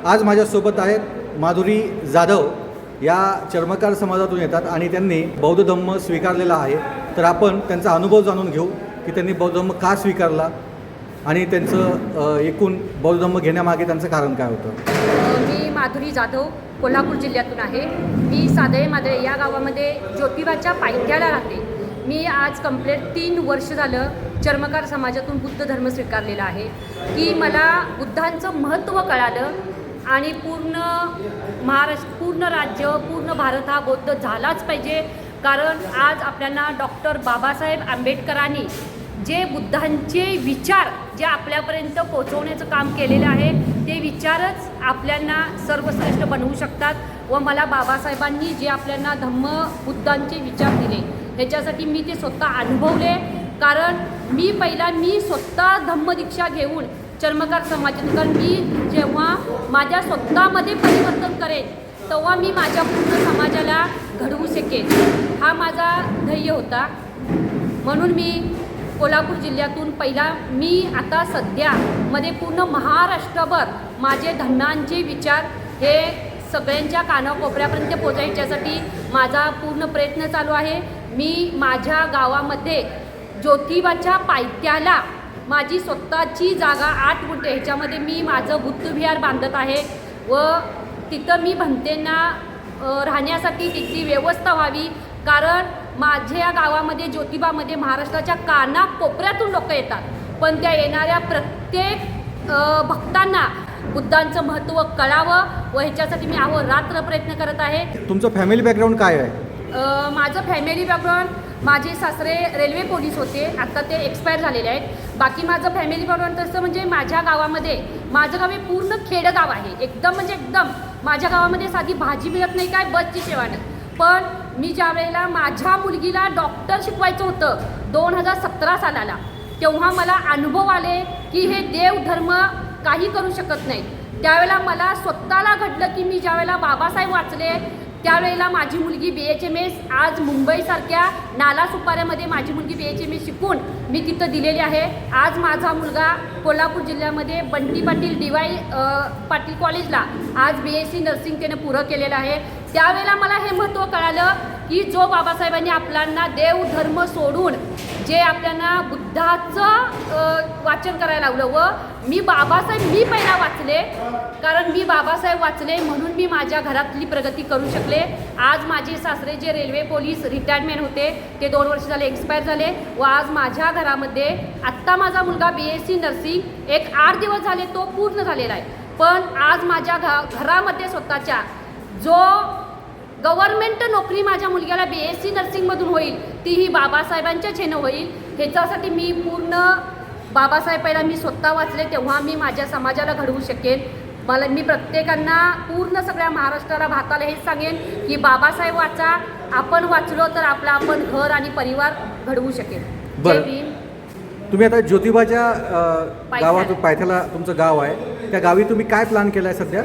आज माझ्यासोबत आहेत माधुरी जाधव, या चर्मकार समाजातून येतात आणि त्यांनी बौद्ध धम्म स्वीकारलेला आहे. तर आपण त्यांचा अनुभव जाणून घेऊ की त्यांनी बौद्ध धम्म का स्वीकारला आणि त्यांचं एकूण बौद्ध धम्म घेण्यामागे त्यांचं कारण काय होतं. मी माधुरी जाधव कोल्हापूर जिल्ह्यातून आहे. मी सादळे मादळे या गावामध्ये ज्योतिबाच्या पायथ्याला राहते. मी आज कंप्लीट 3 वर्ष झालं चर्मकार समाजातून बुद्ध धर्म स्वीकारलेला आहे की मला बुद्धांचं महत्त्व कळालं आणि पूर्ण महाराष्ट्र, पूर्ण राज्य, पूर्ण भारत हा बौद्ध झालाच पाहिजे. कारण आज आपल्याला डॉक्टर बाबासाहेब आंबेडकरांनी जे बुद्धांचे विचार जे आपल्यापर्यंत पोहोचवण्याचं काम केलेलं आहे ते विचारच आपल्याला सर्वश्रेष्ठ बनवू शकतात. व मला बाबासाहेबांनी जे आपल्याला धम्म बुद्धांचे विचार दिले ह्याच्यासाठी मी ते स्वतः अनुभवले. कारण मी स्वतः धम्मदीक्षा घेऊन चर्मकार समाजातून, कारण मी जेव्हा माझ्या स्वतःमध्ये परिवर्तन करेन तेव्हा मी माझ्या पूर्ण समाजाला घडवू शकेन, हा माझा ध्येय होता. म्हणून मी कोल्हापूर जिल्ह्यातून मी आता सध्यामध्ये पूर्ण महाराष्ट्रभर माझे धम्मांचे विचार हे सगळ्यांच्या कानाकोपऱ्यापर्यंत पोहोचायच्यासाठी माझा पूर्ण प्रयत्न चालू आहे. मी माझ्या गावामध्ये ज्योतिबाच्या पायथ्याला माझी स्वतःची जागा 8 गुंठे ह्याच्यामध्ये मी माझं बुद्धविहार बांधत आहे व तिथं मी भंतेंना राहण्यासाठी तिथली व्यवस्था व्हावी. कारण माझ्या गावामध्ये ज्योतिबामध्ये महाराष्ट्राच्या कानाकोपऱ्यातून लोक येतात, पण त्या येणाऱ्या प्रत्येक भक्तांना बुद्धांचं महत्त्व कळावं व ह्याच्यासाठी मी अहोरात्र प्रयत्न करत आहे. तुमचं फॅमिली बॅकग्राऊंड काय आहे. माझं फॅमिली बॅकग्राऊंड, माझे सासरे रेल्वे पोलीस होते, आता ते एक्सपायर झालेले आहेत. बाकी माझं फॅमिली बॅकग्राऊंड तसं म्हणजे माझ्या गावामध्ये, माझं गाव हे पूर्ण खेडगाव आहे, एकदम म्हणजे एकदम. माझ्या गावामध्ये साधी भाजी मिळत नाही, काय बसची सेवा नाही. पण मी ज्या वेळेला माझ्या मुलगीला डॉक्टर शिकवायचं होतं 2017 सालाला, तेव्हा मला अनुभव आले की हे देवधर्म काही करू शकत नाही. त्यावेळेला मला स्वतःला घडलं की मी ज्यावेळेला बाबासाहेब वाचले त्यावेळेला माझी मुलगी BHMS, आज मुंबईसारख्या नालासोपाऱ्यामध्ये माझी मुलगी BHMS शिकून मी तिथं दिलेली आहे. आज माझा मुलगा कोल्हापूर जिल्ह्यामध्ये बंटी पाटील DY पाटील कॉलेजला आज BSc नर्सिंग त्याने पुरं केलेलं आहे. त्यावेळेला मला हे महत्त्व कळालं की जो बाबासाहेबांनी आपल्याला देवधर्म सोडून जे आपल्याला बुद्धाचं वाचन करायला लावलं व मी पहिला वाचले, कारण मी बाबासाहेब वाचले म्हणून मी माझ्या घरातली प्रगती करू शकले. आज माझे सासरे जे रेल्वे पोलीस रिटायरमेंट होते ते 2 वर्ष झाले एक्सपायर झाले व आज माझ्या घरामध्ये आत्ता माझा मुलगा BSc नर्सिंग एक 8 दिवस झाले तो पूर्ण झालेला आहे. पण आज माझ्या घरामध्ये स्वतःच्या जो गव्हर्नमेंट नोकरी माझ्या मुलग्याला BSc नर्सिंगमधून होईल तीही बाबासाहेबांच्या छेनं होईल. ह्याच्यासाठी मी पूर्ण बाबासाहेब पहिला मी स्वतः वाचले तेव्हा मी माझ्या समाजाला घडवू शकेन. मी प्रत्येकांना पूर्ण सगळ्या महाराष्ट्राला भारताला हेच सांगेन की बाबासाहेब वाचा, आपण वाचलो तर आपण घर आणि परिवार घडवू शकेल. जय भीम. तुम्ही आता ज्योतिबाच्या गावात पायथ्याला तुमचं गाव आहे, त्या गावी तुम्ही काय प्लॅन केला आहे सध्या.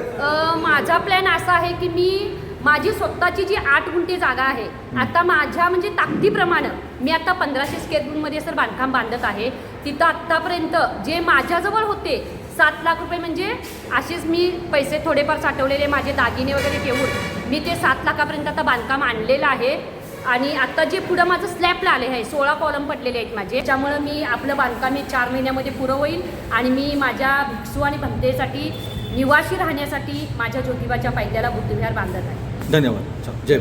माझा प्लॅन असा आहे की माझी स्वतःची जी 8 गुंठे जागा आहे, आता माझ्या म्हणजे ताकदीप्रमाणे मी आता 1500 स्क्वेअर फूटमध्ये सर बांधकाम बांधत आहे. तिथं आत्तापर्यंत जे माझ्याजवळ होते 7 लाख रुपये, म्हणजे असेच मी पैसे थोडेफार साठवलेले माझे दागिने वगैरे ठेवून मी ते 7 लाखापर्यंत आता बांधकाम आणलेलं आहे. आणि आता जे पुढं माझं स्लॅबला आले आहे 16 कॉलम पडलेले आहेत माझे, त्यामुळं मी आपलं बांधकाम हे 4 महिन्यामध्ये पुरं होईल आणि मी माझ्या भिक्षू आणि भंतेसाठी निवासी राहण्यासाठी माझ्या ज्योतिबाच्या पायथ्याला बुद्धविहार बांधत आहे. धन्यवाद. जय.